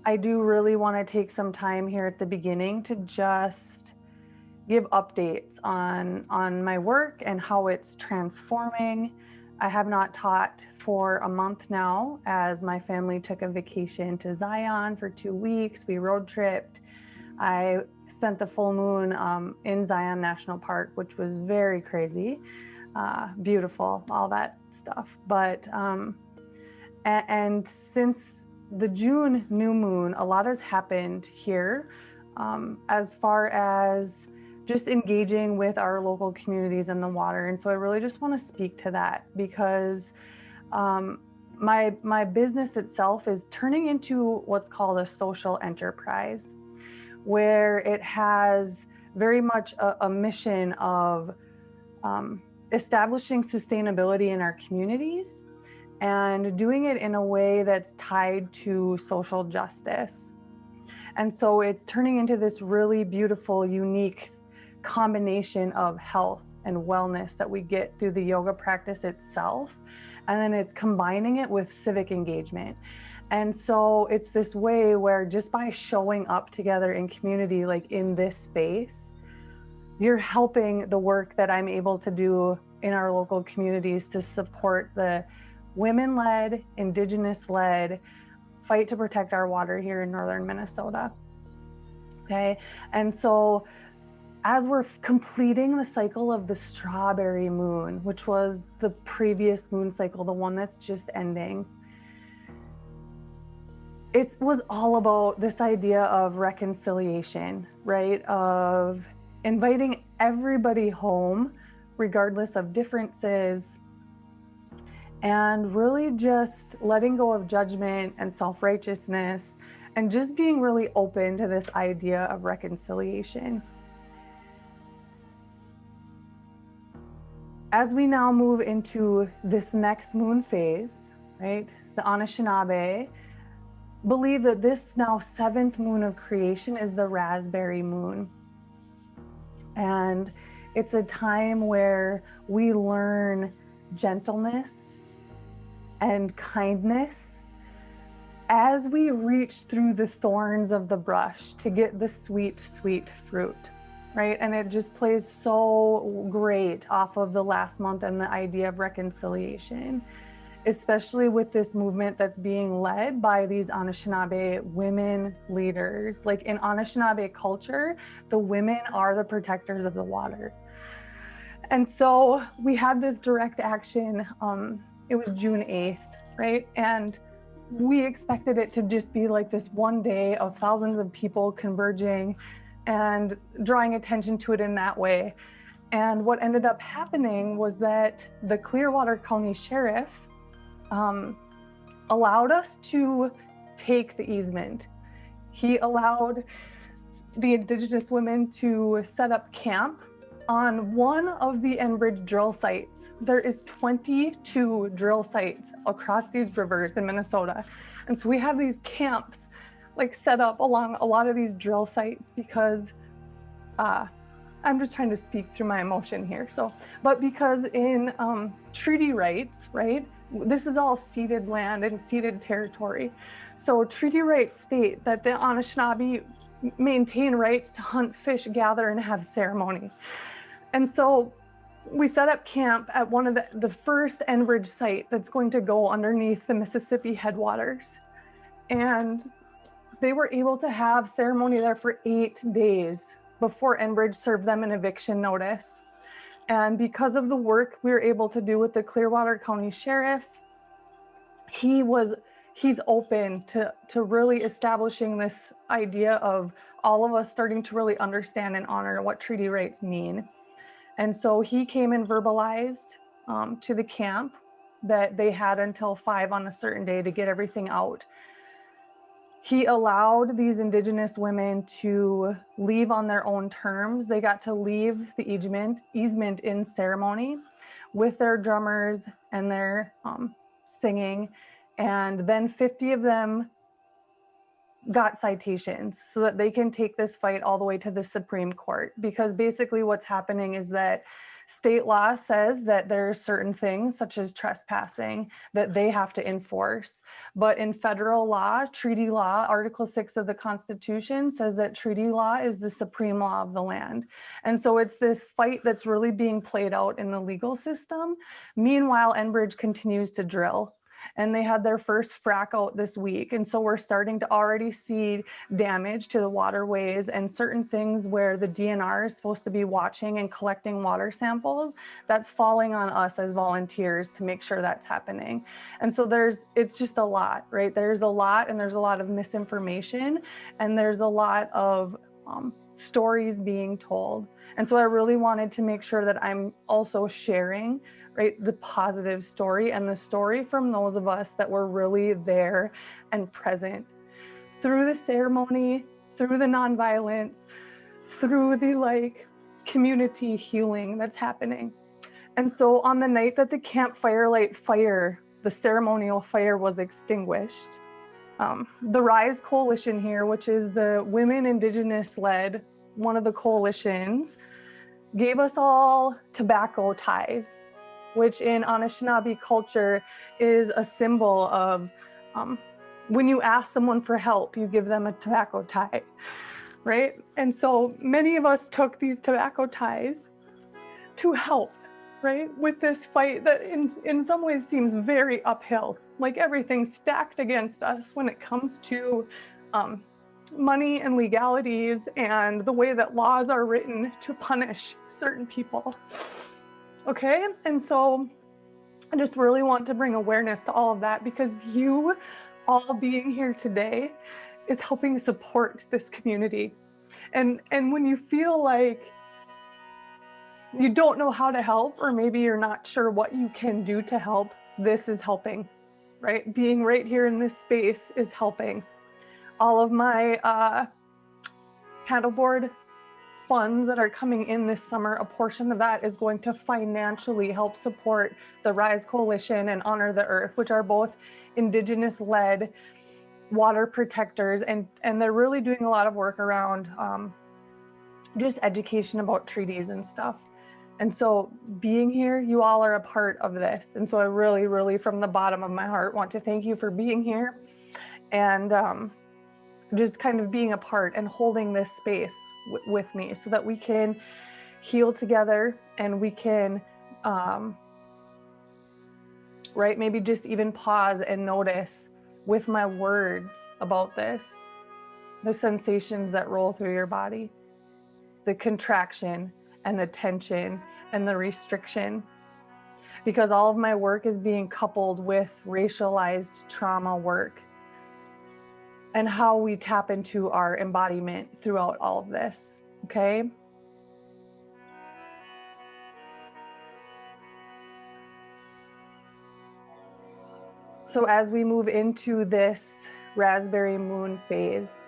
I do really want to take some time here at the beginning to just give updates on my work and how it's transforming. I have not taught for a month now as my family took a vacation to Zion for 2 weeks. We road tripped. I spent the full moon in Zion National Park, which was very crazy, beautiful, all that stuff. But and since the June new moon, a lot has happened here as far as just engaging with our local communities in the water. And so I really just want to speak to that because my business itself is turning into what's called a social enterprise, where it has very much a mission of establishing sustainability in our communities and doing it in a way that's tied to social justice. And so it's turning into this really beautiful, unique combination of health and wellness that we get through the yoga practice itself. And then it's combining it with civic engagement. And so it's this way where just by showing up together in community, like in this space, you're helping the work that I'm able to do in our local communities to support the women-led, indigenous-led fight to protect our water here in northern Minnesota. Okay, and so as we're completing the cycle of the strawberry moon, which was the previous moon cycle, the one that's just ending, it was all about this idea of reconciliation, right? Of inviting everybody home, regardless of differences, and really just letting go of judgment and self-righteousness and just being really open to this idea of reconciliation. As we now move into this next moon phase, right, the Anishinaabe believe that this now 7th moon of creation is the raspberry moon. And it's a time where we learn gentleness and kindness as we reach through the thorns of the brush to get the sweet, sweet fruit, right? And it just plays so great off of the last month and the idea of reconciliation, especially with this movement that's being led by these Anishinaabe women leaders. Like in Anishinaabe culture, the women are the protectors of the water. And so we had this direct action, it was June 8th, right? And we expected it to just be like this one day of thousands of people converging and drawing attention to it in that way. And what ended up happening was that the Clearwater County Sheriff allowed us to take the easement. He allowed the Indigenous women to set up camp on one of the Enbridge drill sites. There is 22 drill sites across these rivers in Minnesota. And so we have these camps like set up along a lot of these drill sites because I'm just trying to speak through my emotion here. But because in treaty rights, right, this is all ceded land and ceded territory. So treaty rights state that the Anishinaabe maintain rights to hunt, fish, gather, and have ceremony. And so we set up camp at one of the first Enbridge site that's going to go underneath the Mississippi headwaters. And they were able to have ceremony there for 8 days before Enbridge served them an eviction notice. And because of the work we were able to do with the Clearwater County Sheriff, he's open to really establishing this idea of all of us starting to really understand and honor what treaty rights mean. And so he came and verbalized to the camp that they had until 5 on a certain day to get everything out. He allowed these Indigenous women to leave on their own terms. They got to leave the easement in ceremony with their drummers and their singing. And then 50 of them got citations so that they can take this fight all the way to the Supreme Court. Because basically what's happening is that State law says that there are certain things, such as trespassing, that they have to enforce. But in federal law, treaty law, Article 6 of the Constitution says that treaty law is the supreme law of the land. And so it's this fight that's really being played out in the legal system. Meanwhile, Enbridge continues to drill. And they had their first frack out this week. And so we're starting to already see damage to the waterways and certain things where the DNR is supposed to be watching and collecting water samples. That's falling on us as volunteers to make sure that's happening. And so it's just a lot, right? There's a lot, and there's a lot of misinformation, and there's a lot of stories being told. And so I really wanted to make sure that I'm also sharing, right, the positive story and the story from those of us that were really there and present through the ceremony, through the nonviolence, through the community healing that's happening. And so on the night that the campfire light fire, the ceremonial fire was extinguished, the Rise Coalition here, which is the women Indigenous led, one of the coalitions, gave us all tobacco ties, which in Anishinaabe culture is a symbol of when you ask someone for help, you give them a tobacco tie, right? And so many of us took these tobacco ties to help, right, with this fight that in some ways seems very uphill, like everything's stacked against us when it comes to money and legalities and the way that laws are written to punish certain people. Okay, and so I just really want to bring awareness to all of that, because you all being here today is helping support this community. And when you feel like you don't know how to help, or maybe you're not sure what you can do to help, this is helping, right? Being right here in this space is helping. All of my paddleboard funds that are coming in this summer, a portion of that is going to financially help support the Rise Coalition and Honor the Earth, which are both Indigenous-led water protectors, and they're really doing a lot of work around just education about treaties and stuff. And so being here, you all are a part of this. And so I really, really, from the bottom of my heart, want to thank you for being here and just kind of being a part and holding this space with me so that we can heal together, and we can, right, maybe just even pause and notice with my words about this, the sensations that roll through your body, the contraction and the tension and the restriction, because all of my work is being coupled with racialized trauma work and how we tap into our embodiment throughout all of this, okay? So as we move into this raspberry moon phase,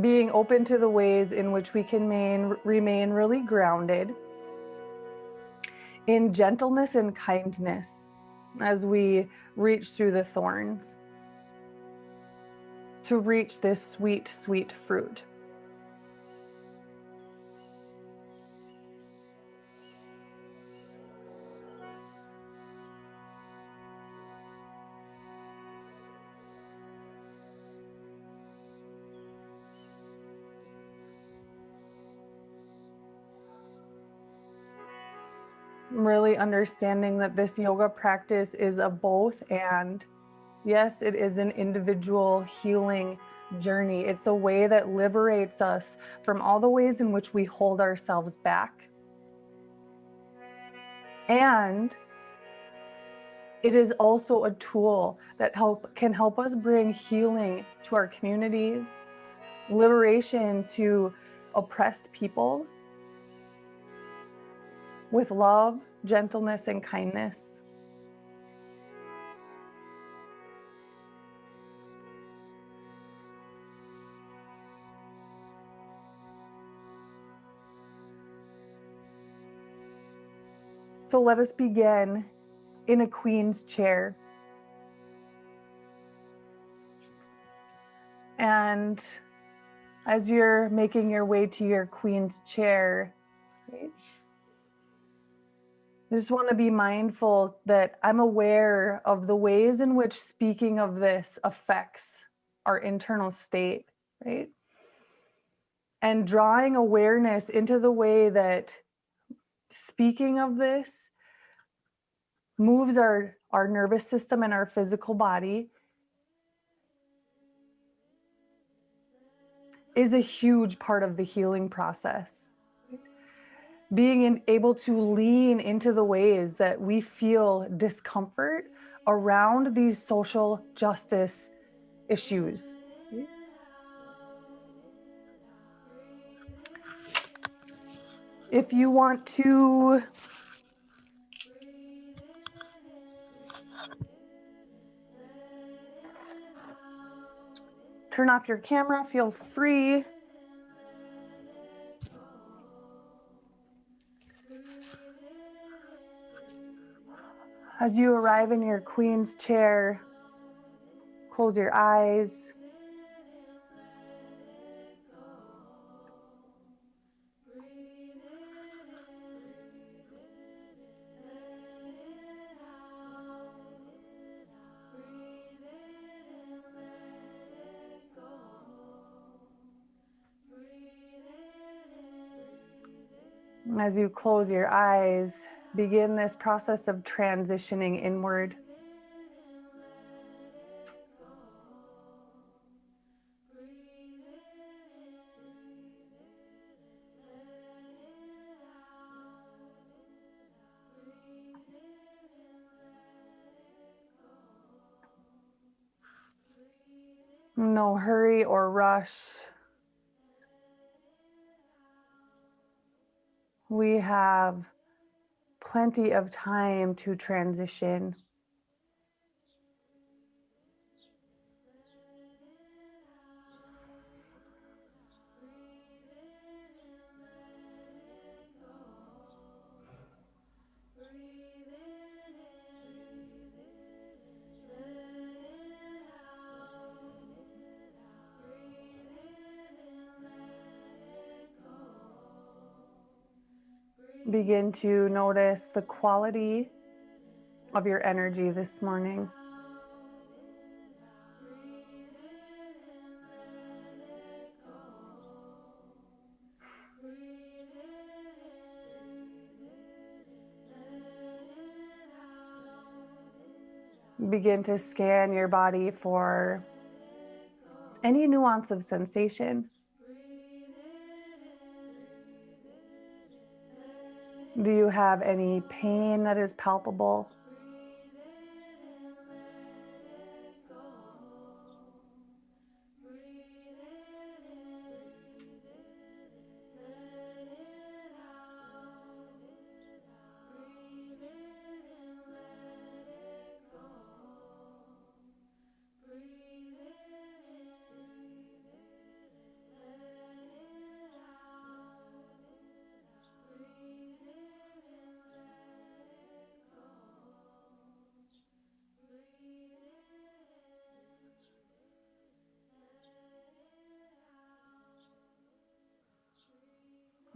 being open to the ways in which we can remain really grounded in gentleness and kindness as we reach through the thorns to reach this sweet, sweet fruit. Really understanding that this yoga practice is a both and. Yes, it is an individual healing journey. It's a way that liberates us from all the ways in which we hold ourselves back. And it is also a tool that can help us bring healing to our communities, liberation to oppressed peoples, with love, gentleness, and kindness. So let us begin in a queen's chair. And As you're making your way to your queen's chair, right? I just want to be mindful that I'm aware of the ways in which speaking of this affects our internal state, right? And drawing awareness into the way that speaking of this moves our nervous system and our physical body is a huge part of the healing process. Being able to lean into the ways that we feel discomfort around these social justice issues. If you want to turn off your camera, feel free. As you arrive in your queen's chair, close your eyes. As you close your eyes, begin this process of transitioning inward. No hurry or rush. We have plenty of time to transition. Begin to notice the quality of your energy this morning. Begin to scan your body for any nuance of sensation. Do you have any pain that is palpable?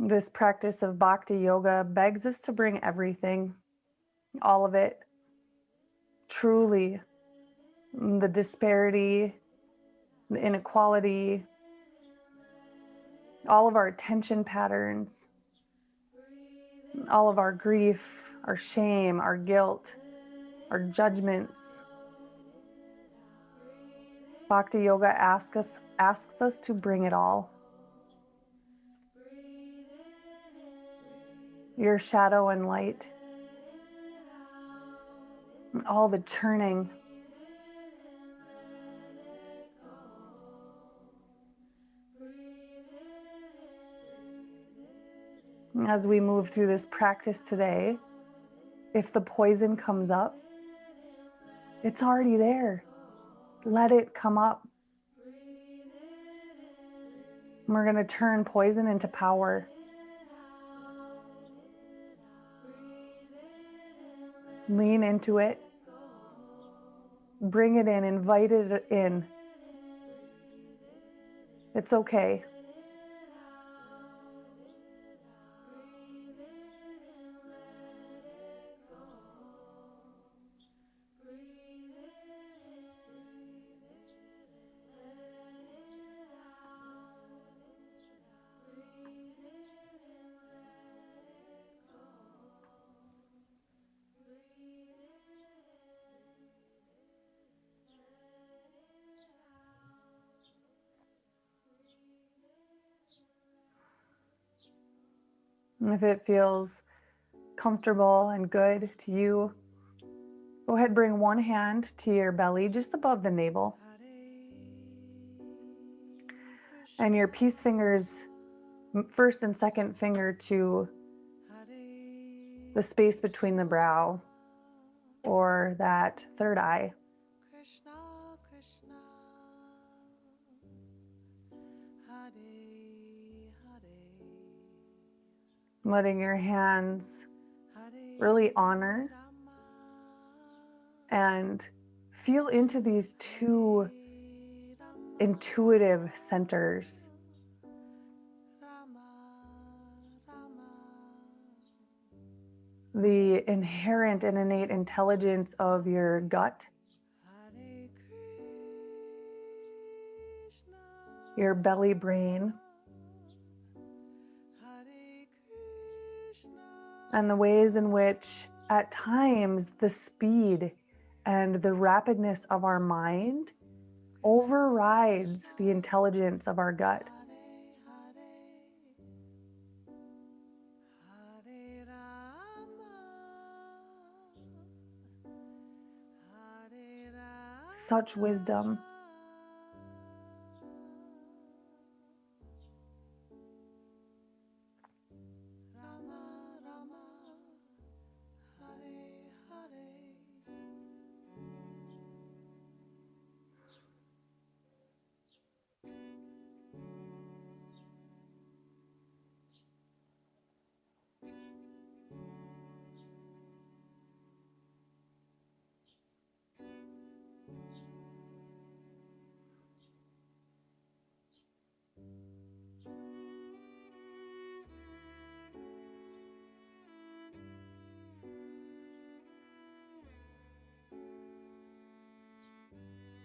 This practice of Bhakti Yoga begs us to bring everything, all of it, truly, the disparity, the inequality, all of our attention patterns, all of our grief, our shame, our guilt, our judgments. Bhakti Yoga asks us to bring it all. Your shadow and light, all the churning. As we move through this practice today, if the poison comes up, it's already there. Let it come up. We're going to turn poison into power. Lean into it. Bring it in, invite it in. It's okay. And if it feels comfortable and good to you, go ahead, bring one hand to your belly just above the navel. And your peace fingers, first and second finger to the space between the brow or that third eye. Letting your hands really honor and feel into these two intuitive centers. The inherent and innate intelligence of your gut, your belly brain, and the ways in which at times the speed and the rapidness of our mind overrides the intelligence of our gut. Such wisdom.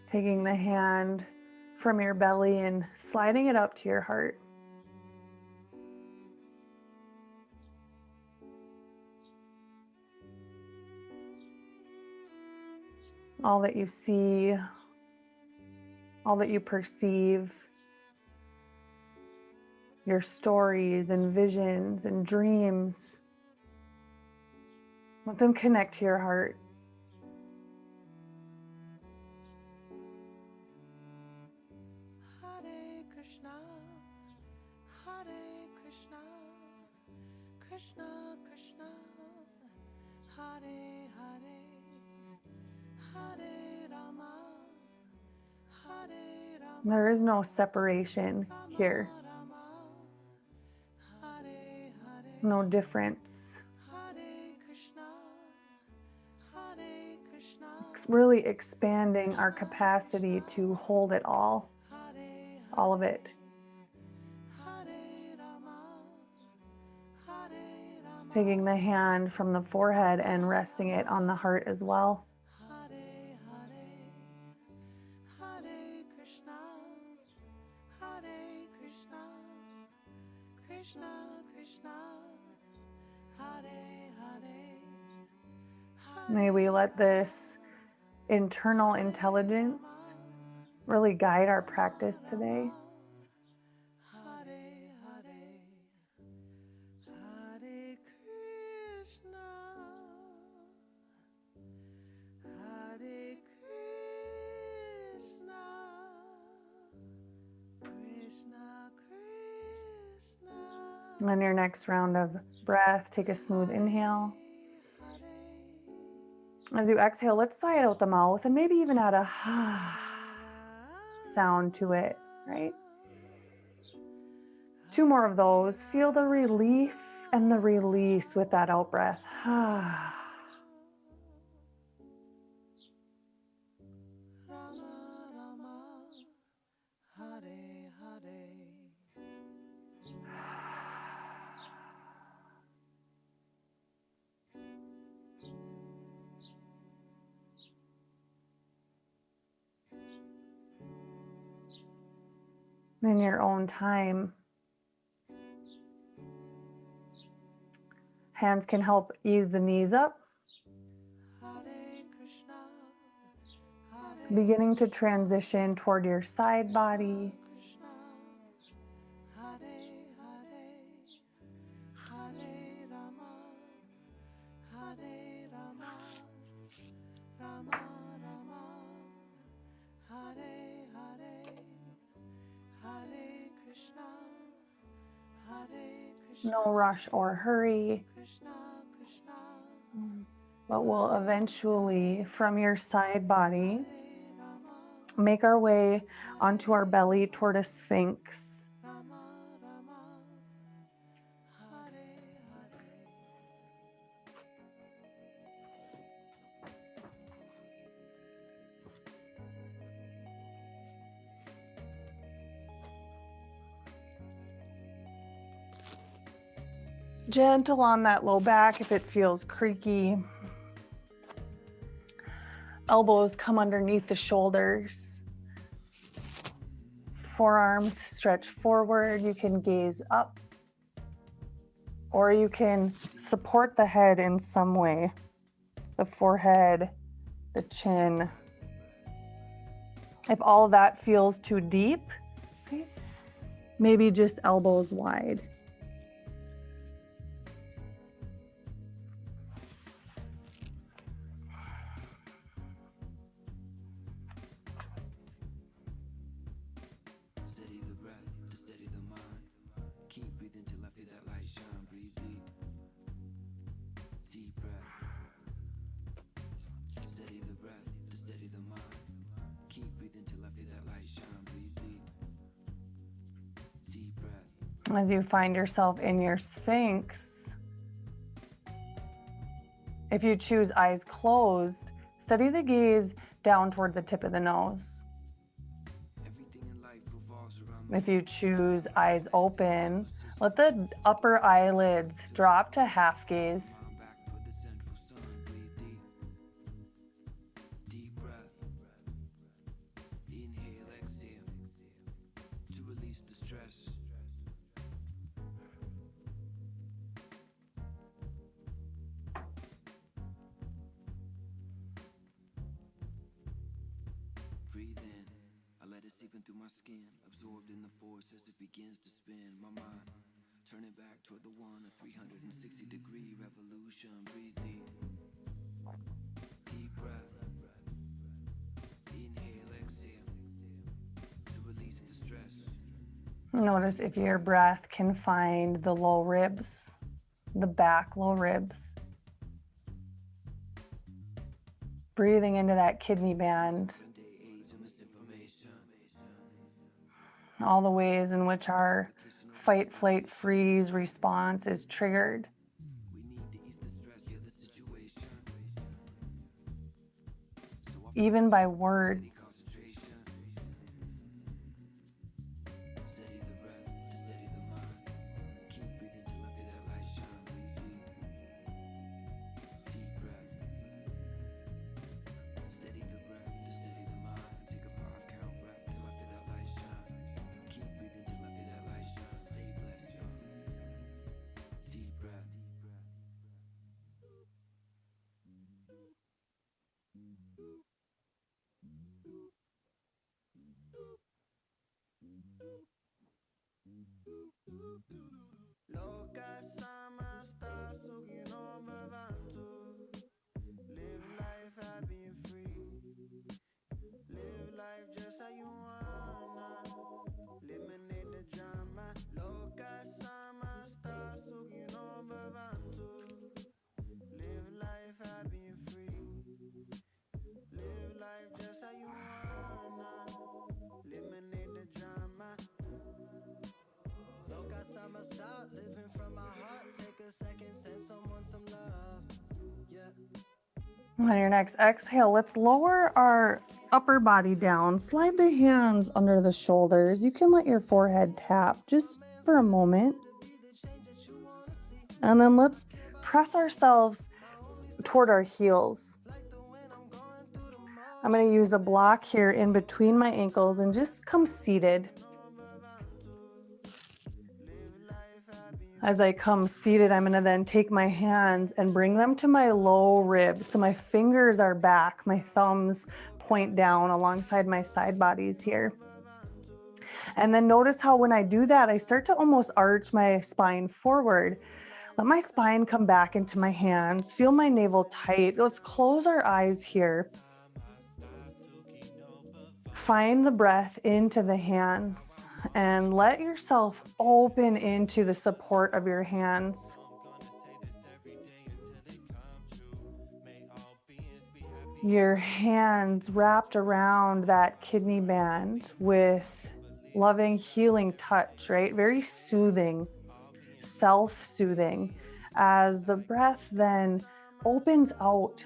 Taking the hand from your belly and sliding it up to your heart. All that you see, all that you perceive, your stories and visions and dreams, let them connect to your heart. There is no separation here. No difference. It's really expanding our capacity to hold it all of it. Taking the hand from the forehead and resting it on the heart as well. May we let this internal intelligence really guide our practice today. And on your next round of breath, take a smooth inhale. As you exhale, let's sigh it out the mouth and maybe even add a sound to it, right? 2 more of those. Feel the relief and the release with that out breath. In your own time, hands can help ease the knees up. Beginning to transition toward your side body. No rush or hurry. But we'll eventually, from your side body, make our way onto our belly toward a sphinx. Gentle on that low back if it feels creaky. Elbows come underneath the shoulders. Forearms stretch forward. You can gaze up, or you can support the head in some way. The forehead, the chin. If all of that feels too deep, maybe just elbows wide. As you find yourself in your sphinx, if you choose eyes closed, steady the gaze down toward the tip of the nose. If you choose eyes open, let the upper eyelids drop to half gaze. Through my skin, absorbed in the force as it begins to spin my mind, turn it back toward the one, a 360-degree revolution. Breathe deep, deep breath, inhale, exhale, to release the stress. Notice if your breath can find the low ribs, the back low ribs. Breathing into that kidney band. All the ways in which our fight, flight, freeze response is triggered. Even by words. On your next exhale, let's lower our upper body down. Slide the hands under the shoulders. You can let your forehead tap just for a moment. And then let's press ourselves toward our heels. I'm going to use a block here in between my ankles and just come seated. As I come seated, I'm going to then take my hands and bring them to my low ribs. So my fingers are back, my thumbs point down alongside my side bodies here. And then notice how when I do that, I start to almost arch my spine forward. Let my spine come back into my hands. Feel my navel tight. Let's close our eyes here. Find the breath into the hands and let yourself open into the support of your hands. Your hands wrapped around that kidney band with loving, healing touch, right? Very soothing, self-soothing, as the breath then opens out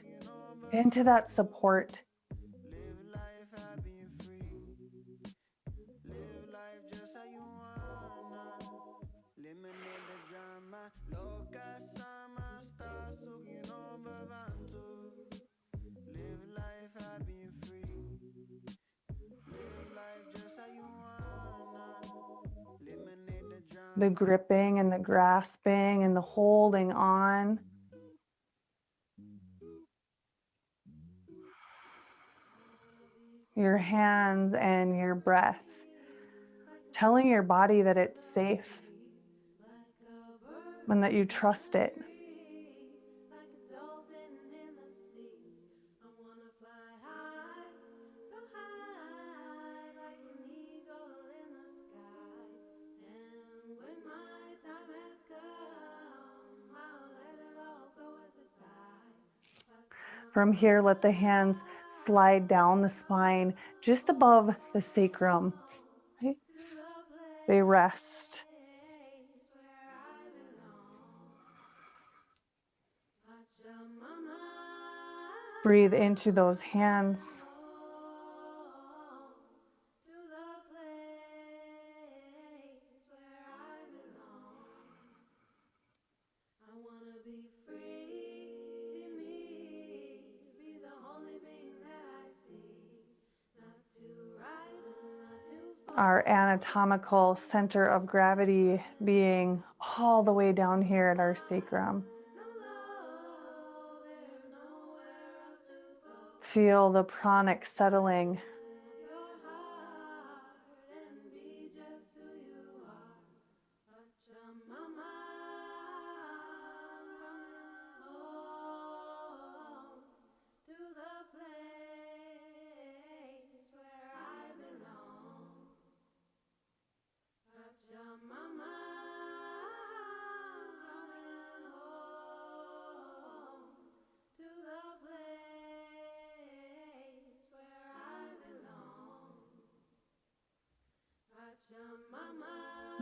into that support. The gripping and the grasping and the holding on. Your hands and your breath, telling your body that it's safe and that you trust it. From here, let the hands slide down the spine just above the sacrum. Right? They rest. Breathe into those hands. Our anatomical center of gravity being all the way down here at our sacrum. Feel the pranic settling.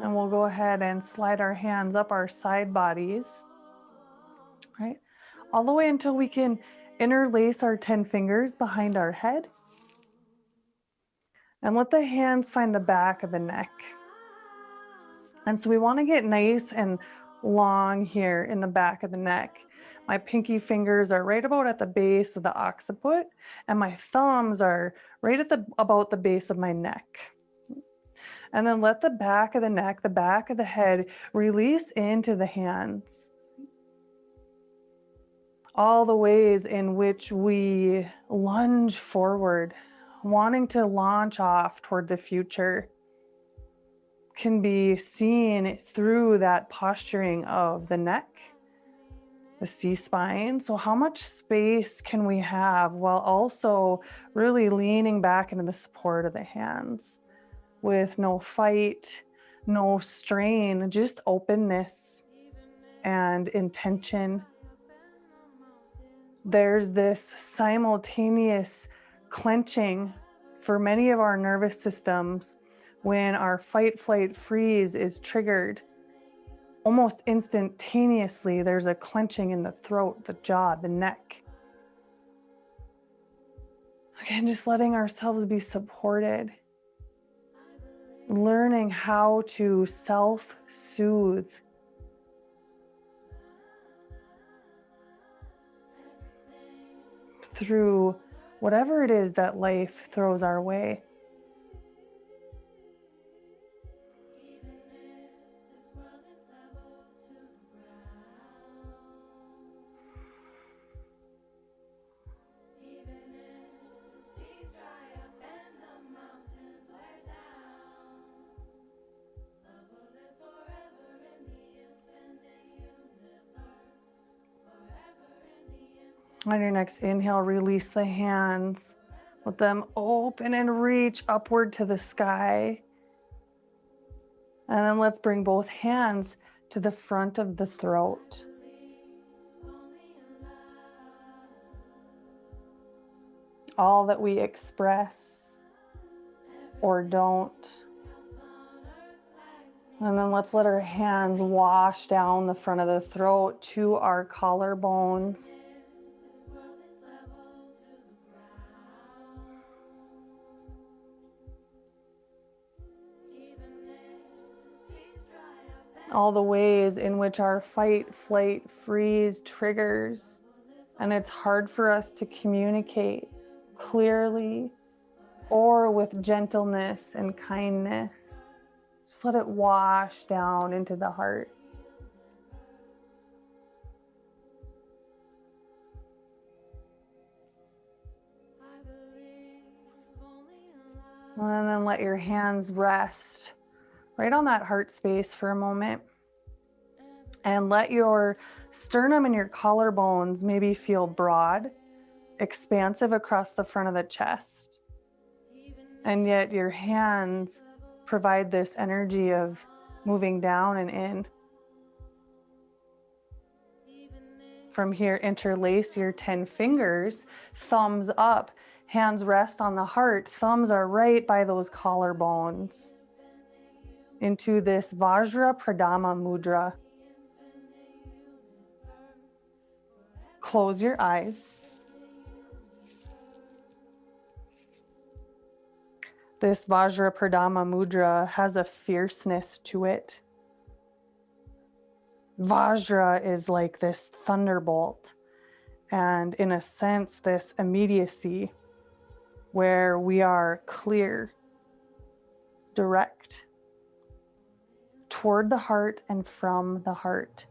And we'll go ahead and slide our hands up our side bodies, right? All the way until we can interlace our 10 fingers behind our head. And let the hands find the back of the neck. And so we want to get nice and long here in the back of the neck. My pinky fingers are right about at the base of the occiput, and my thumbs are right at about the base of my neck. And then let the back of the neck, the back of the head, release into the hands. All the ways in which we lunge forward, wanting to launch off toward the future, can be seen through that posturing of the neck, the C-spine. So how much space can we have while also really leaning back into the support of the hands with no fight, no strain, just openness and intention. There's this simultaneous clenching for many of our nervous systems when our fight, flight, freeze is triggered. Almost instantaneously, there's a clenching in the throat, the jaw, the neck. Again, just letting ourselves be supported. Learning how to self-soothe. Through whatever it is that life throws our way. On your next inhale, release the hands. Let them open and reach upward to the sky. And then let's bring both hands to the front of the throat. All that we express or don't. And then let's let our hands wash down the front of the throat to our collarbones. All the ways in which our fight, flight, freeze triggers, and it's hard for us to communicate clearly or with gentleness and kindness. Just let it wash down into the heart. And then let your hands rest right on that heart space for a moment. And let your sternum and your collarbones maybe feel broad, expansive across the front of the chest. And yet your hands provide this energy of moving down and in. From here, interlace your 10 fingers, thumbs up, hands rest on the heart, thumbs are right by those collarbones. Into this Vajra Pradama Mudra. Close your eyes. This Vajra Pradama Mudra has a fierceness to it. Vajra is like this thunderbolt, and in a sense, this immediacy where we are clear, direct, toward the heart and from the heart.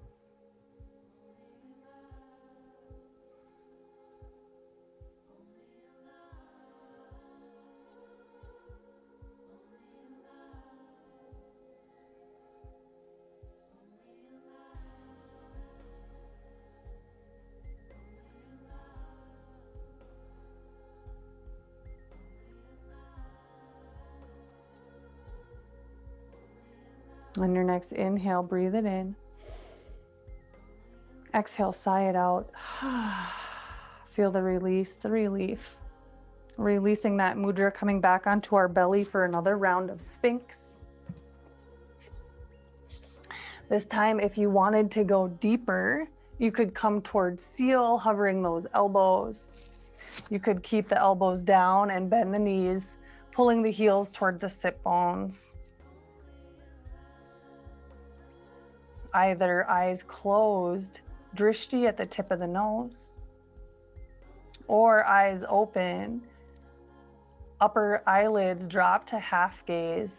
On your next inhale, breathe it in. Exhale, sigh it out. Feel the release, the relief. Releasing that mudra, coming back onto our belly for another round of Sphinx. This time, if you wanted to go deeper, you could come towards seal, hovering those elbows. You could keep the elbows down and bend the knees, pulling the heels toward the sit bones. Either eyes closed, drishti at the tip of the nose, or eyes open, upper eyelids drop to half gaze.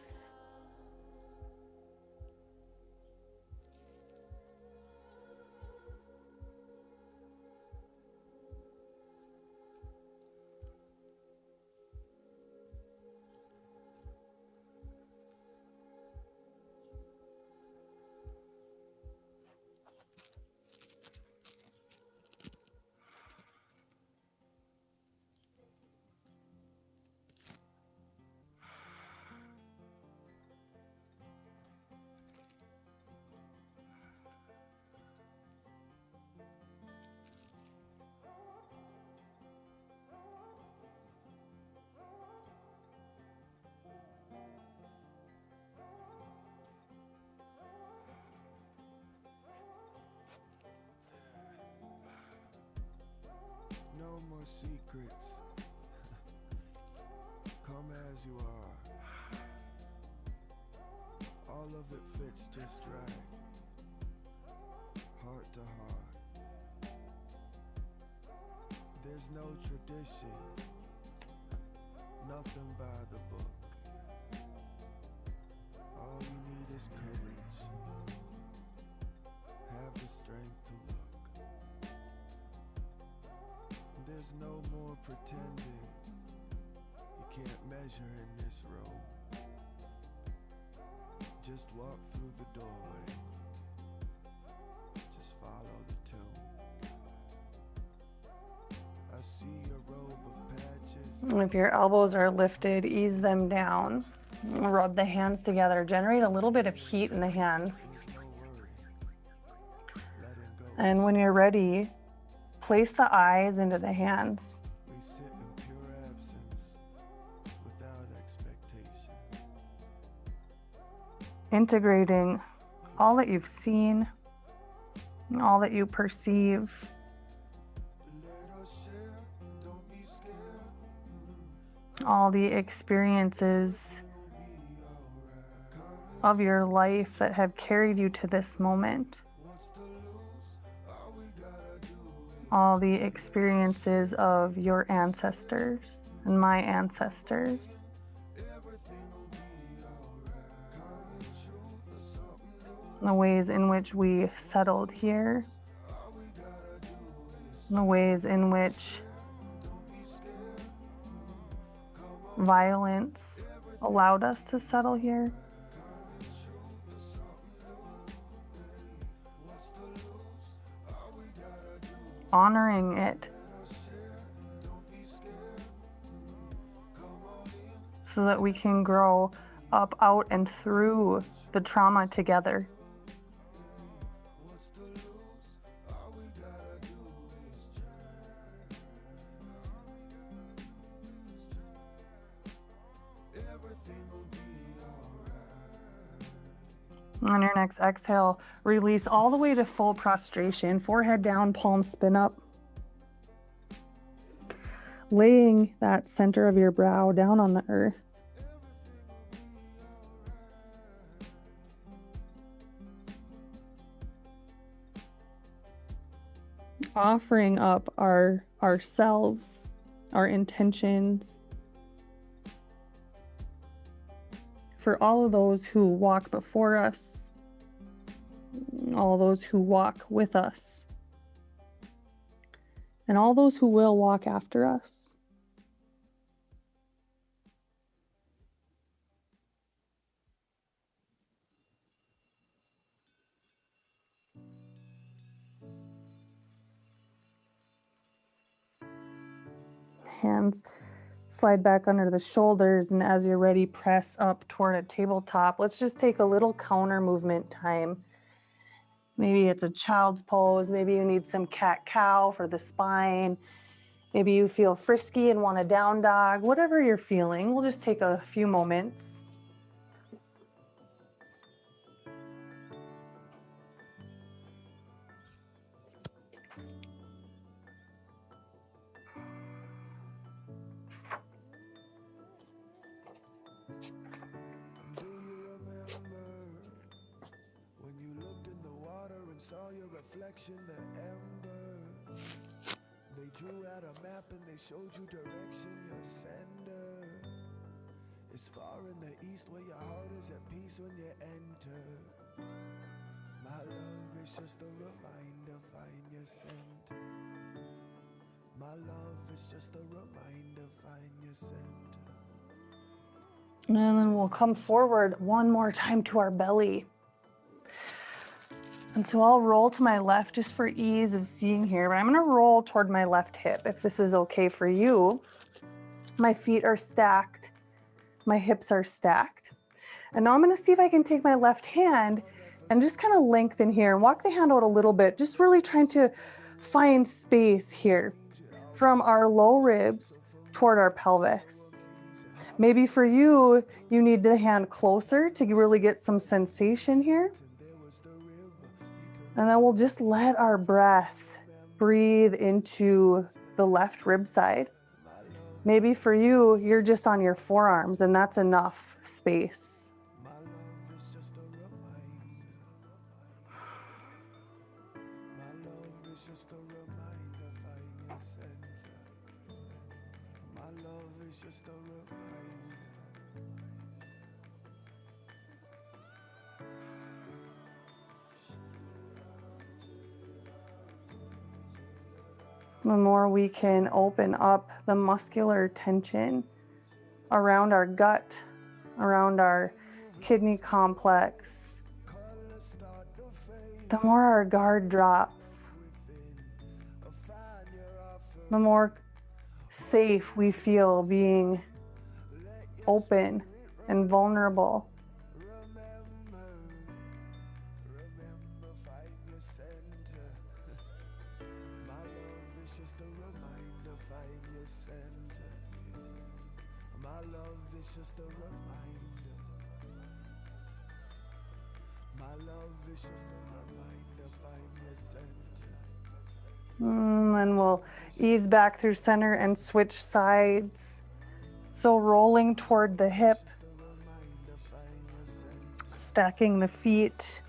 No more secrets. Come as you are. All of it fits just right. Heart to heart. There's no tradition. Nothing by the book. All you need is courage. Have the strength to look. There's no more pretending. You can't measure in this room. Just walk through the doorway. Just follow the tune. I see a robe of patches. If your elbows are lifted, ease them down. Rub the hands together, generate a little bit of heat in the hands. And when you're ready, place the eyes into the hands. We sit in pure absence without expectation. Integrating all that you've seen, all that you perceive. Let us share, don't be scared. All the experiences of your life that have carried you to this moment. What's to lose? All we gotta do is All the experiences of your ancestors and my ancestors. everything will be alright. Coming true for something new. The ways in which we settled here. All we gotta do is The ways in which don't be scared. violence allowed us to settle here. Honoring it so that we can grow up, out, and through the trauma together. On your next exhale, release all the way to full prostration, forehead down, palms spin up. Laying that center of your brow down on the earth. Offering up ourselves, our intentions, for all of those who walk before us, all those who walk with us, and all those who will walk after us. Hands slide back under the shoulders, and as you're ready, press up toward a tabletop. Let's just take a little counter movement time. Maybe it's a child's pose. Maybe you need some cat-cow for the spine. Maybe you feel frisky and want a down dog. Whatever you're feeling, we'll just take a few moments. Do you remember when you looked in the water and saw your reflection, the embers? They drew out a map and they showed you direction, your sender. It's far in the east where your heart is at peace when you enter. My love is just a reminder, find your center. My love is just a reminder, find your center. And then we'll come forward one more time to our belly. And so I'll roll to my left just for ease of seeing here, but I'm gonna roll toward my left hip if this is okay for you. My feet are stacked, my hips are stacked. And now I'm gonna see if I can take my left hand and just kind of lengthen here and walk the hand out a little bit, just really trying to find space here from our low ribs toward our pelvis. Maybe for you, you need the hand closer to really get some sensation here. And then we'll just let our breath breathe into the left rib side. Maybe for you, you're just on your forearms and that's enough space. My love is just a reminder. My love is just a reminder, find your center. My love is just a reminder. The more we can open up the muscular tension around our gut, around our kidney complex, the more our guard drops, the more safe we feel being open and vulnerable. Remember, find your center. My love is just a reminder, find your center. My love is just a reminder. My love is just a reminder, find your center. And we'll ease back through center and switch sides. So rolling toward the hip, stacking the feet,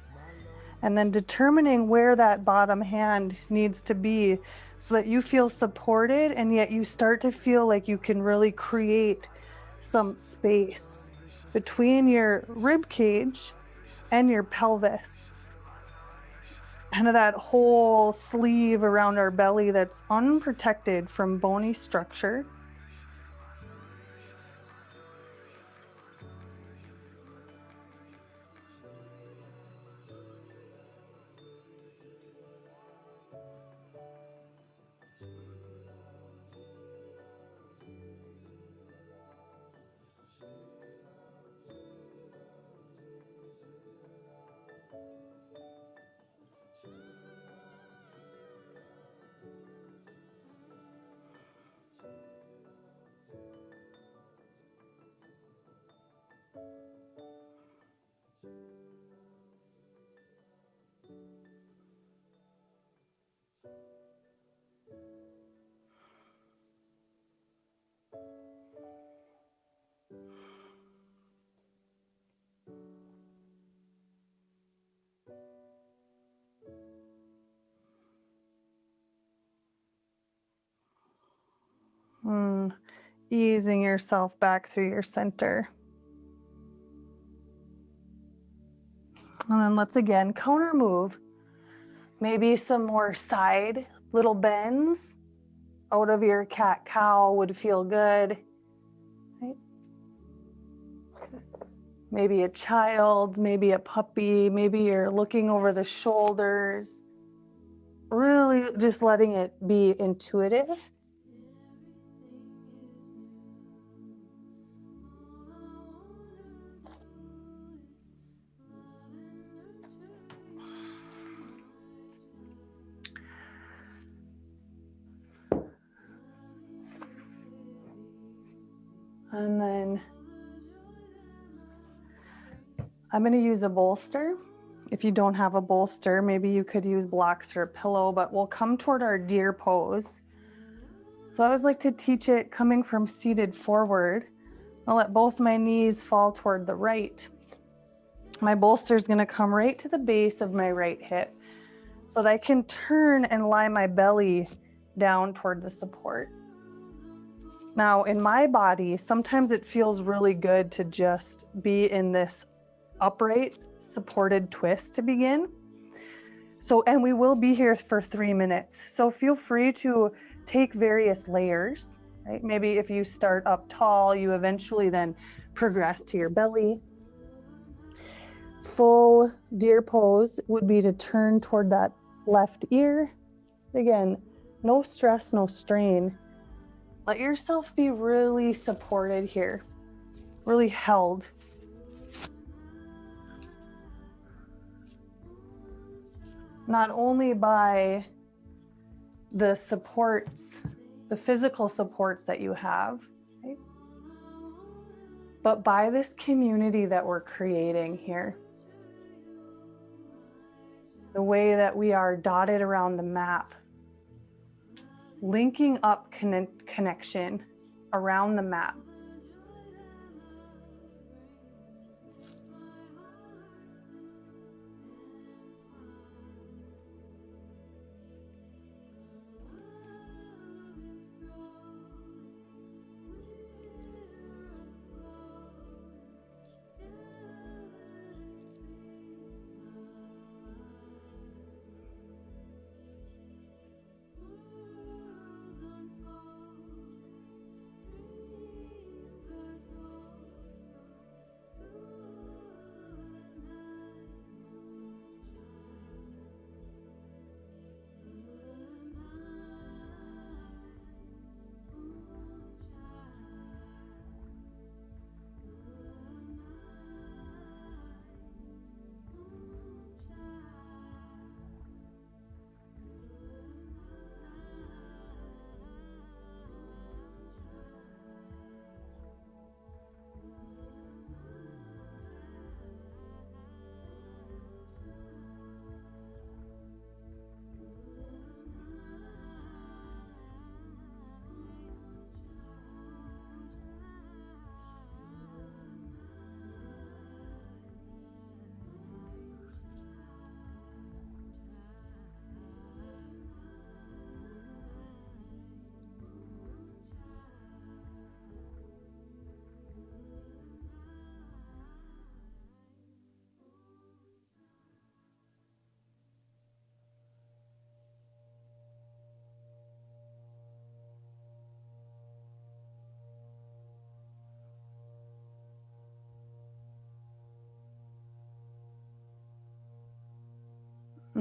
and then determining where that bottom hand needs to be so that you feel supported and yet you start to feel like you can really create some space between your rib cage and your pelvis. Kind of that whole sleeve around our belly that's unprotected from bony structure. Easing yourself back through your center. And then let's again counter move. Maybe some more side little bends out of your cat-cow would feel good. Right? Maybe a child, maybe a puppy, maybe you're looking over the shoulders. Really just letting it be intuitive. And then I'm going to use a bolster. If you don't have a bolster, maybe you could use blocks or a pillow, but we'll come toward our deer pose. So I always like to teach it coming from seated forward. I'll let both my knees fall toward the right. My bolster is going to come right to the base of my right hip so that I can turn and lie my belly down toward the support. Now, in my body, sometimes it feels really good to just be in this upright, supported twist to begin. So, and we will be here for 3 minutes. So feel free to take various layers, right? Maybe if you start up tall, you eventually then progress to your belly. Full deer pose would be to turn toward that left ear. Again, no stress, no strain. Let yourself be really supported here, really held. Not only by the supports, the physical supports that you have, right? But by this community that we're creating here. The way that we are dotted around the map, linking up connection around the map.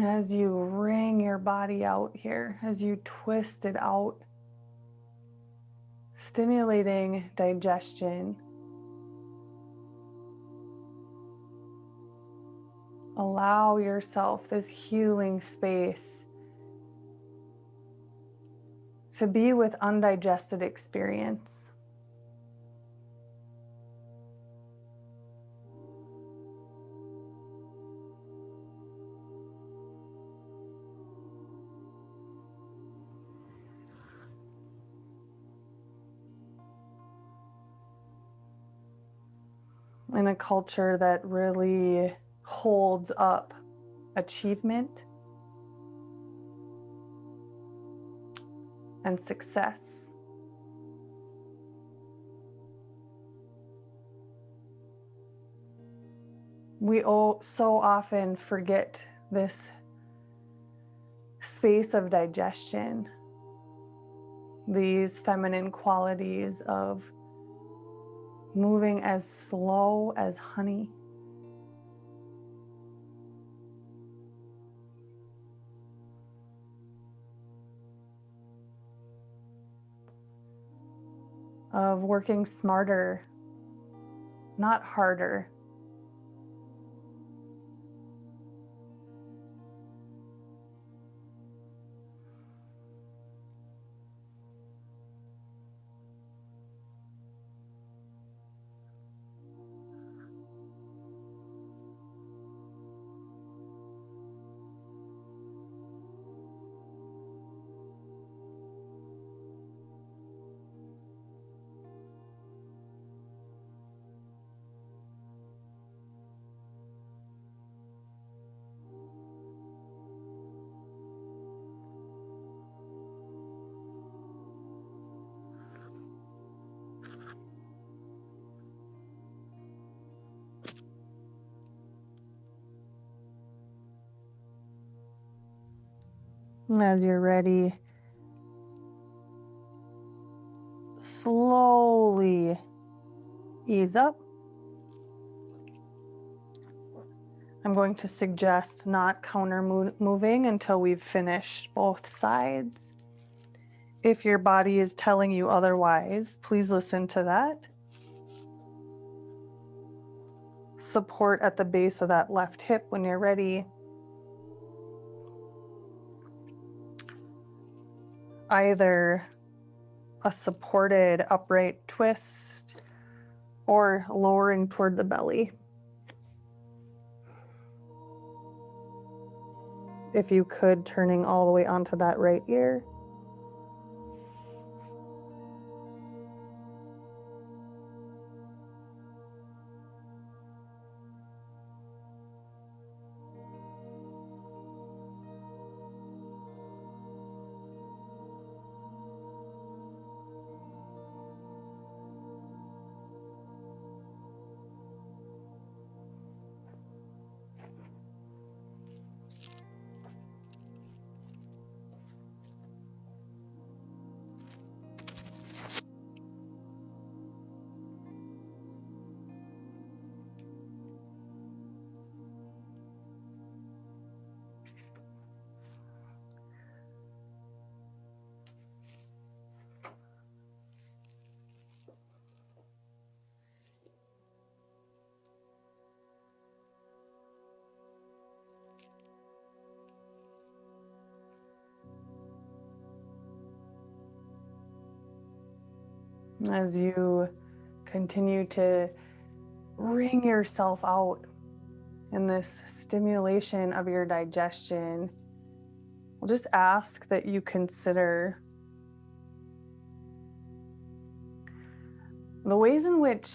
As you wring your body out here, as you twist it out, stimulating digestion. Allow yourself this healing space to be with undigested experience. In a culture that really holds up achievement and success, we so often forget this space of digestion, these feminine qualities of moving as slow as honey. Of working smarter, not harder. As you're ready, slowly ease up. I'm going to suggest not counter moving until we've finished both sides. If your body is telling you otherwise, please listen to that. Support at the base of that left hip when you're ready. Either a supported upright twist or lowering toward the belly. If you could, turning all the way onto that right ear. As you continue to wring yourself out in this stimulation of your digestion, we'll just ask that you consider the ways in which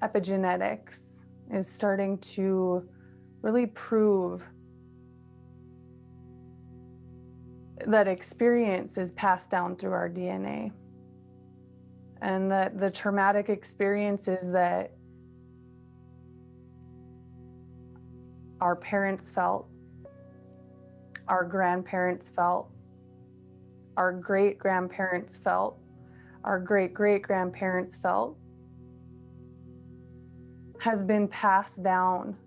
epigenetics is starting to really prove that experience is passed down through our DNA. And that the traumatic experiences that our parents felt, our grandparents felt, our great-grandparents felt, our great-great-grandparents felt, has been passed down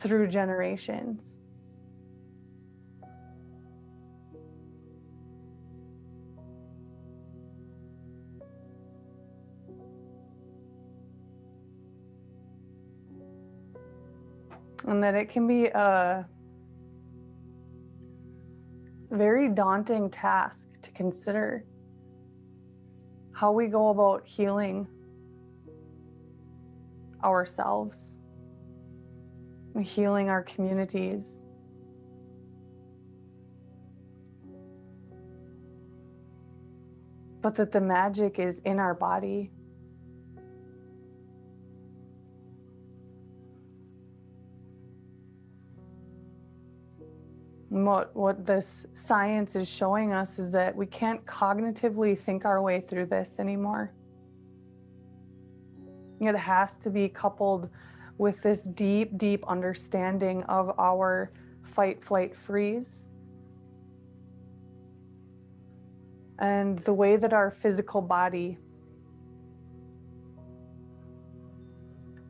through generations. And that it can be a very daunting task to consider how we go about healing ourselves and healing our communities. But that the magic is in our body. And what this science is showing us is that we can't cognitively think our way through this anymore. It has to be coupled with this deep, deep understanding of our fight, flight, freeze. And the way that our physical body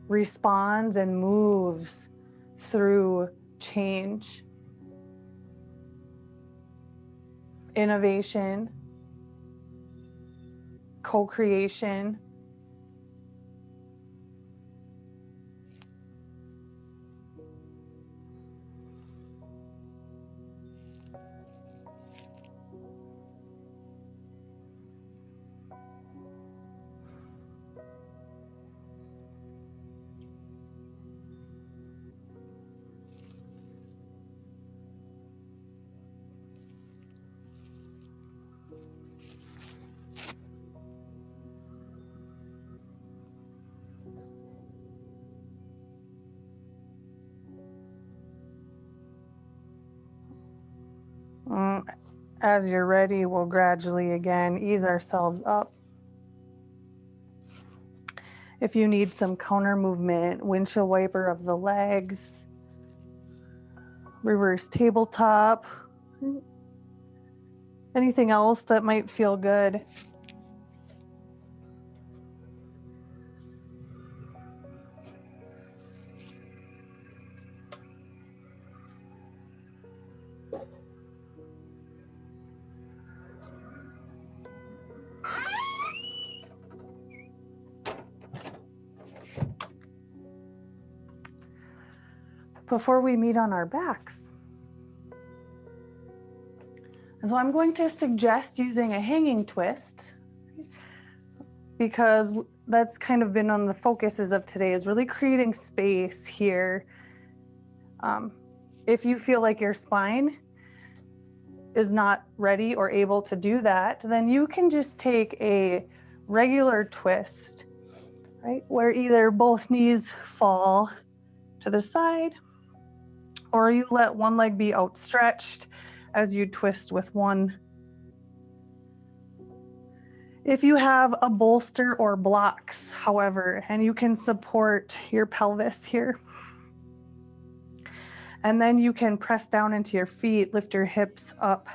responds and moves through change, innovation, co-creation, as you're ready, we'll gradually again ease ourselves up. If you need some counter movement, windshield wiper of the legs, reverse tabletop, anything else that might feel good. Before we meet on our backs. So I'm going to suggest using a hanging twist, because that's kind of been on the focuses of today, is really creating space here. If you feel like your spine is not ready or able to do that, then you can just take a regular twist, right? Where either both knees fall to the side, or you let one leg be outstretched as you twist with one. If you have a bolster or blocks, however, and you can support your pelvis here, and then you can press down into your feet, lift your hips up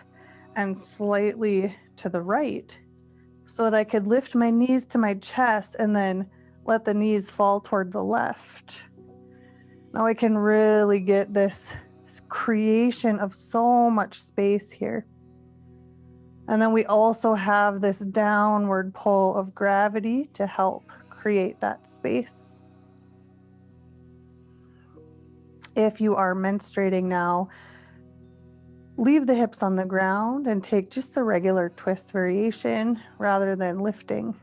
and slightly to the right, so that I could lift my knees to my chest and then let the knees fall toward the left. Now I can really get this creation of so much space here. And then we also have this downward pull of gravity to help create that space. If you are menstruating now, leave the hips on the ground and take just a regular twist variation rather than lifting.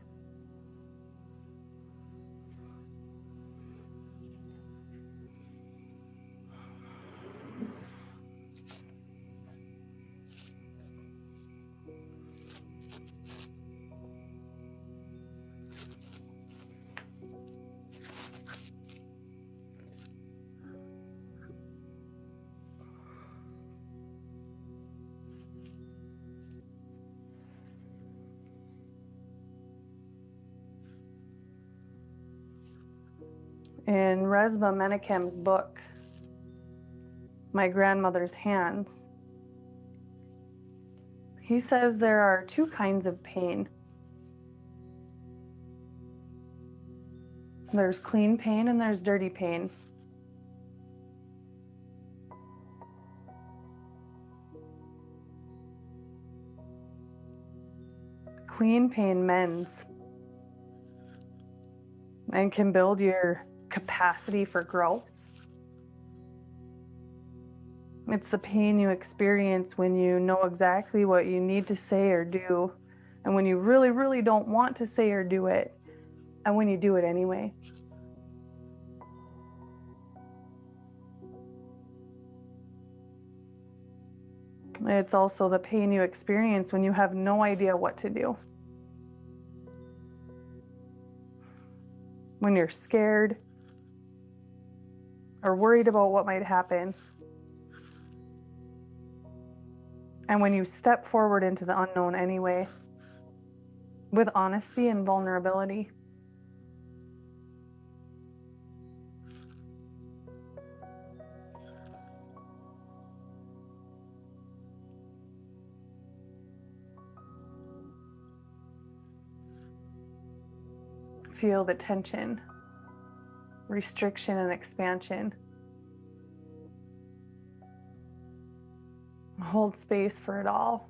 In Resmaa Menakem's book, My Grandmother's Hands, he says there are two kinds of pain. There's clean pain and there's dirty pain. Clean pain mends and can build your capacity for growth. It's the pain you experience when you know exactly what you need to say or do, and when you really, really don't want to say or do it, and when you do it anyway. It's also the pain you experience when you have no idea what to do. When you're scared or worried about what might happen. And when you step forward into the unknown anyway, with honesty and vulnerability. Feel the tension, restriction, and expansion. Hold space for it all.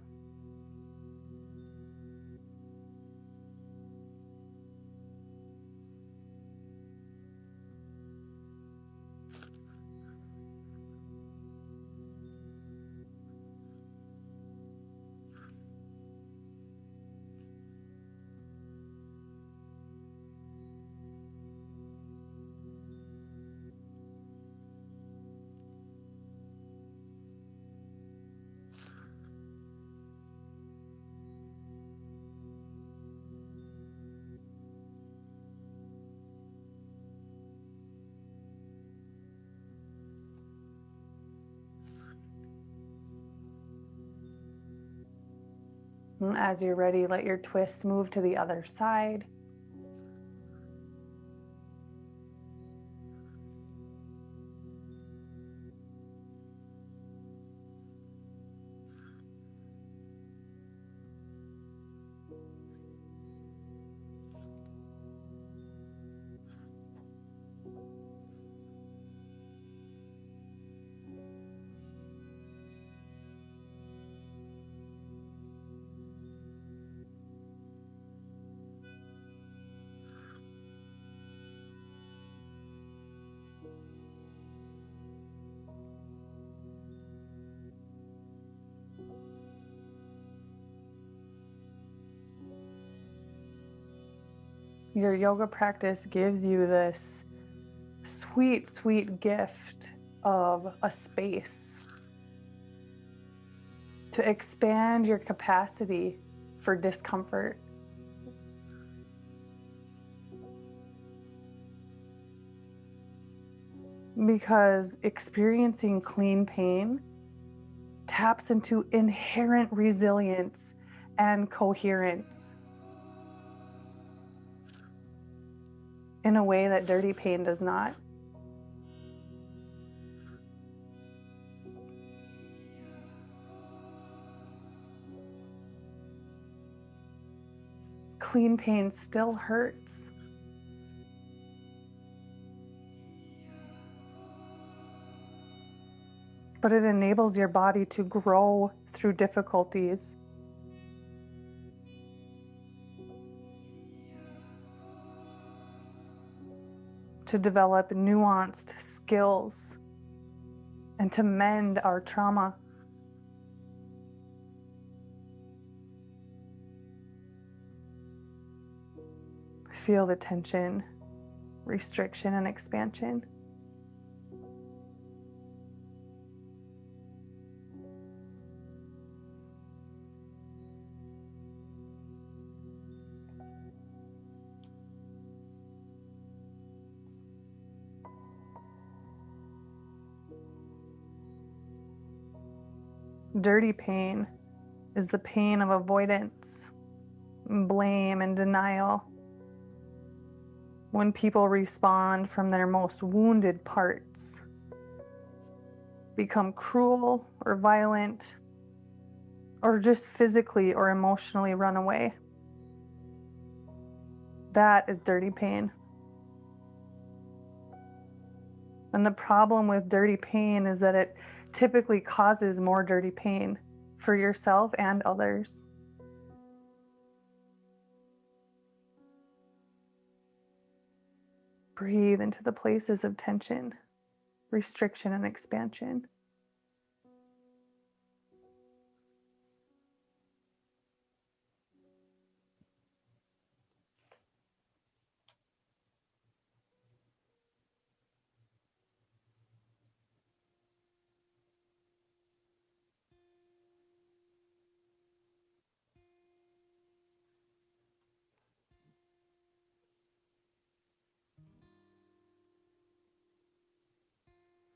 And as you're ready, let your twist move to the other side. Your yoga practice gives you this sweet, sweet gift of a space to expand your capacity for discomfort. Because experiencing clean pain taps into inherent resilience and coherence in a way that dirty pain does not. Clean pain still hurts. But it enables your body to grow through difficulties. To develop nuanced skills and to mend our trauma. Feel the tension, restriction, and expansion. Dirty pain is the pain of avoidance, blame, and denial. When people respond from their most wounded parts, become cruel or violent, or just physically or emotionally run away. That is dirty pain. And the problem with dirty pain is that it typically causes more dirty pain for yourself and others. Breathe into the places of tension, restriction, and expansion.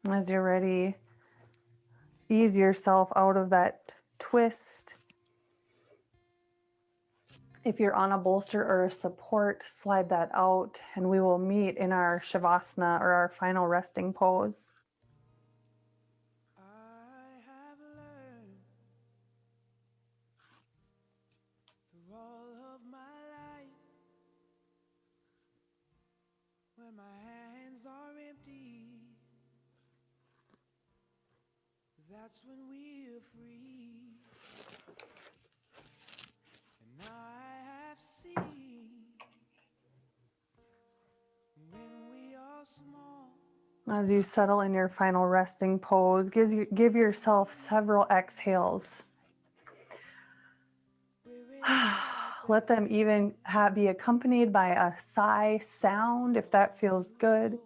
As you're ready, ease yourself out of that twist. If you're on a bolster or a support, slide that out, and we will meet in our Shavasana, or our final resting pose. I have learned through all of my life, when my hands are empty, that's when we're free. And I have seen when we are small. As you settle in your final resting pose, give yourself several exhales. Let them even be accompanied by a sigh sound if that feels good.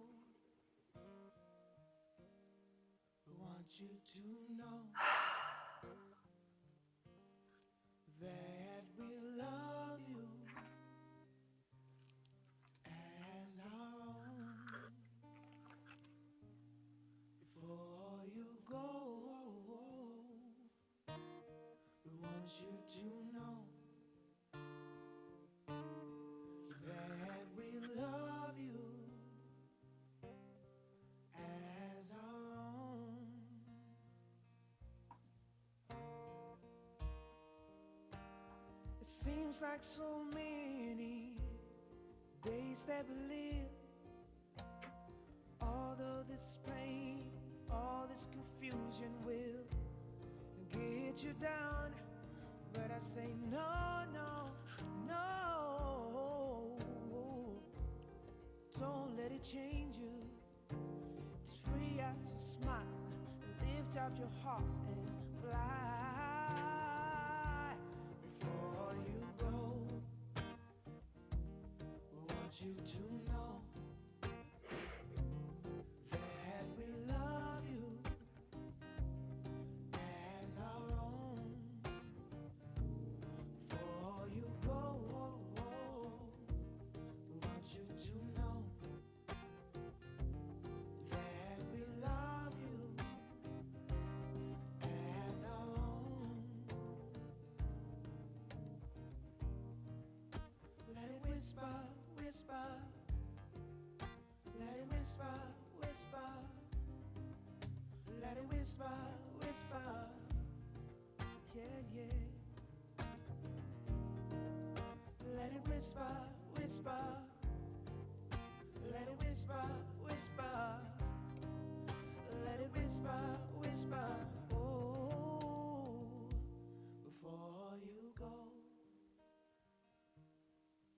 I want you to know that we love you as our own. Before you go, we want you to know that we love you as our own. It seems like so many days that we live, all of this pain, all this confusion will get you down. But I say no, no, no. Don't let it change you. Just free out your smile, lift out your heart and fly. Before you go, we want you to know that we love you as our own. Before you go, we want you to know that we love you as our own. Let it whisper, whisper. Let it whisper, whisper. Let it whisper, whisper. Yeah, yeah. Let it whisper, whisper. Let it whisper, whisper. Let it whisper, whisper. Oh, before you go,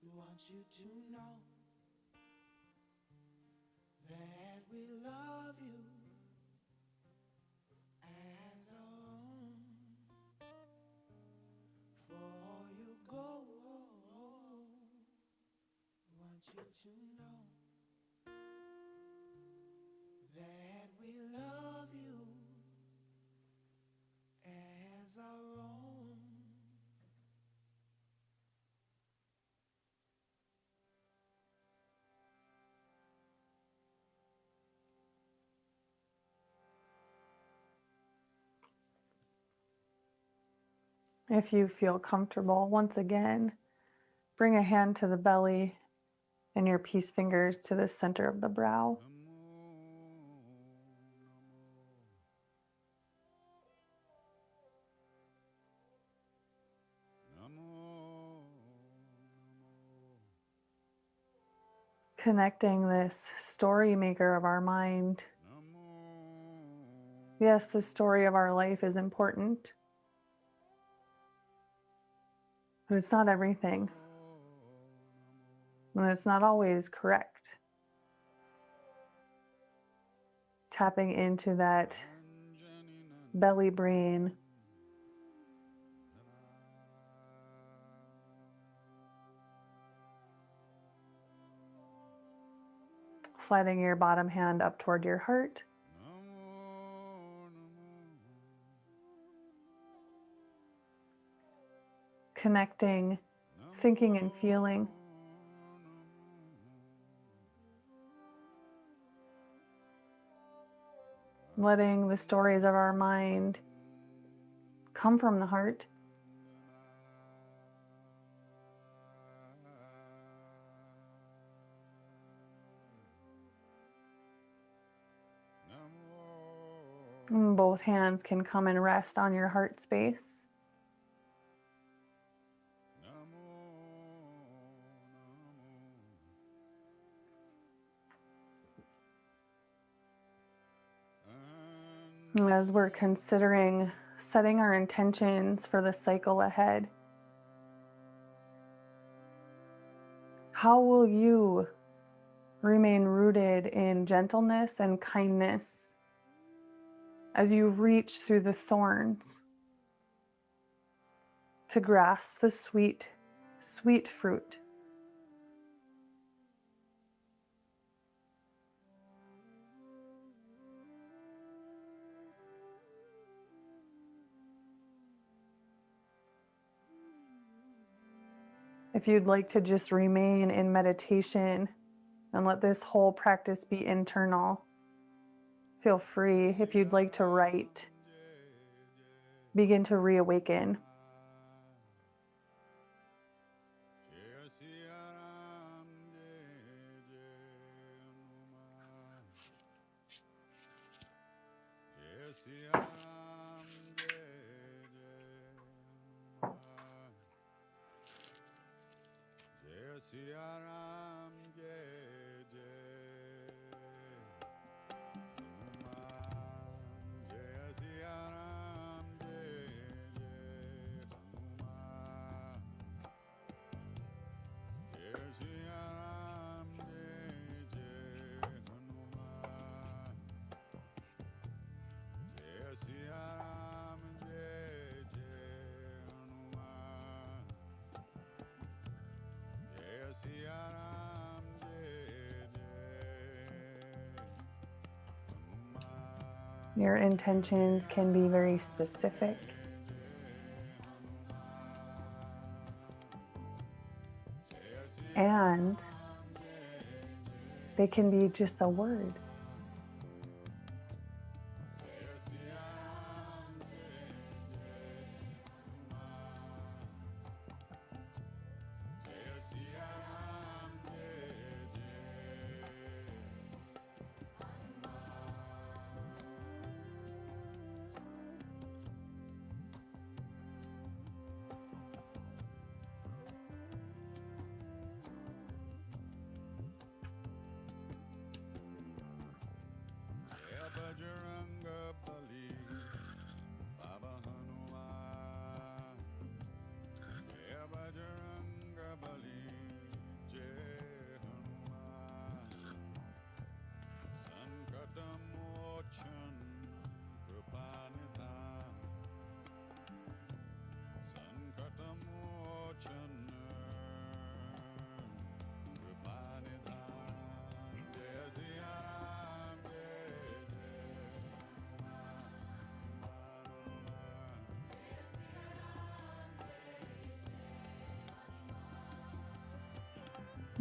we want you to know that we love you as our own. Before you go, we want you to know that we love you as our own. If you feel comfortable, once again, bring a hand to the belly and your peace fingers to the center of the brow. Connecting this story maker of our mind. Yes, the story of our life is important, but it's not everything. And it's not always correct. Tapping into that belly brain, sliding your bottom hand up toward your heart. Connecting, thinking and feeling. letting the stories of our mind come from the heart. And both hands can come and rest on your heart space. As we're considering setting our intentions for the cycle ahead, how will you remain rooted in gentleness and kindness as you reach through the thorns to grasp the sweet, sweet fruit? If you'd like to just remain in meditation and let this whole practice be internal, feel free. If you'd like to write, begin to reawaken. Your intentions can be very specific. And they can be just a word.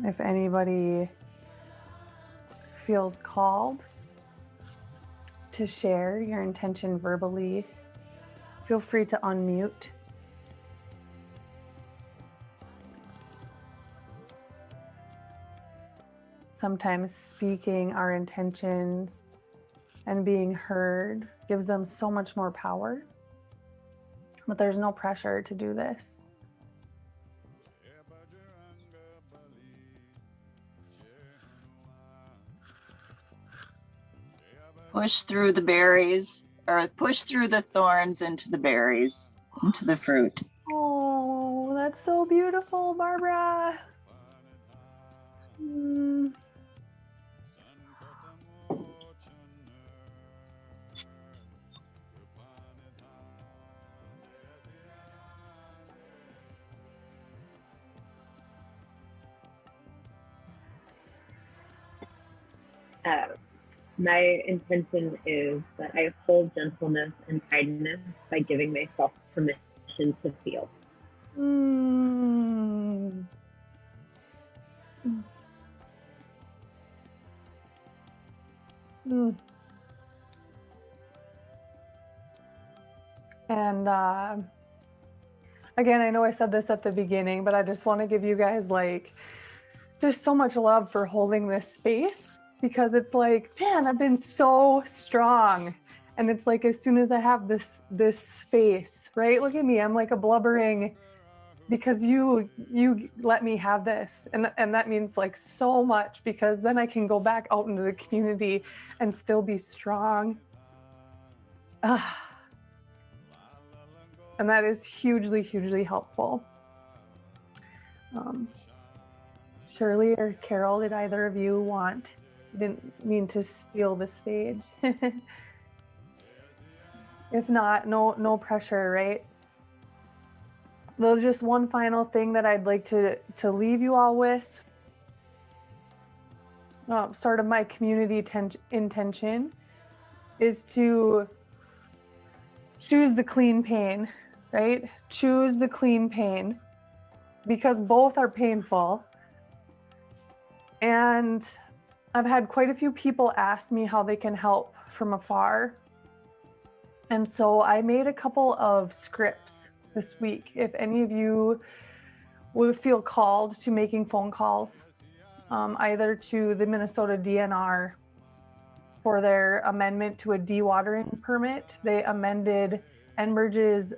If anybody feels called to share your intention verbally, feel free to unmute. Sometimes speaking our intentions and being heard gives them so much more power, but there's no pressure to do this. Push through the berries, or push through the thorns into the berries, into the fruit. Oh, that's so beautiful, Barbara. My intention is that I uphold gentleness and kindness by giving myself permission to feel. Mm. Mm. And again, I know I said this at the beginning, but I just want to give you guys like just so much love for holding this space, because it's like, man, I've been so strong. And it's like, as soon as I have this space, right? Look at me, I'm like a blubbering, because you let me have this. And that means like so much, because then I can go back out into the community and still be strong. And that is hugely, hugely helpful. Shirley or Carol, did either of you want? Didn't mean to steal the stage. If not, no pressure, right? There's just one final thing that I'd like to leave you all with. Sort of my community intention is to choose the clean pain, right? Choose the clean pain, because both are painful. And I've had quite a few people ask me how they can help from afar. And so I made a couple of scripts this week. If any of you would feel called to making phone calls, either to the Minnesota DNR for their amendment to a dewatering permit. They amended Enbridge's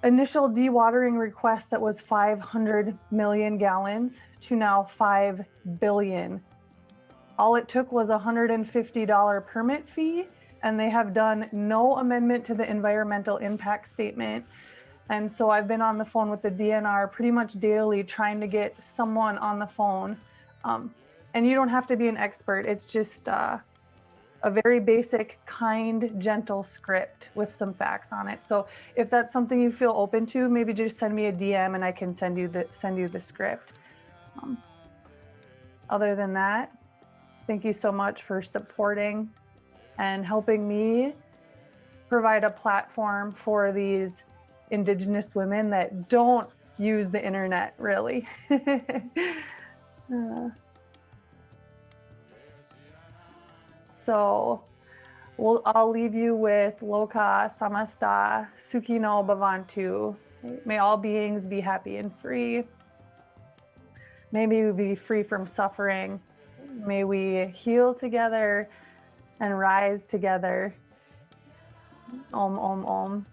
initial dewatering request that was 500 million gallons to now 5 billion. All it took was a $150 permit fee, and they have done no amendment to the environmental impact statement. And so I've been on the phone with the DNR pretty much daily, trying to get someone on the phone. And you don't have to be an expert. It's just a very basic, kind, gentle script with some facts on it. So if that's something you feel open to, maybe just send me a DM and I can send you the script. Other than that, thank you so much for supporting and helping me provide a platform for these Indigenous women that don't use the internet, really. So I'll leave you with Loka Samasta Sukino Bhavantu. May all beings be happy and free. May we be free from suffering. May we heal together and rise together. Om, om, om.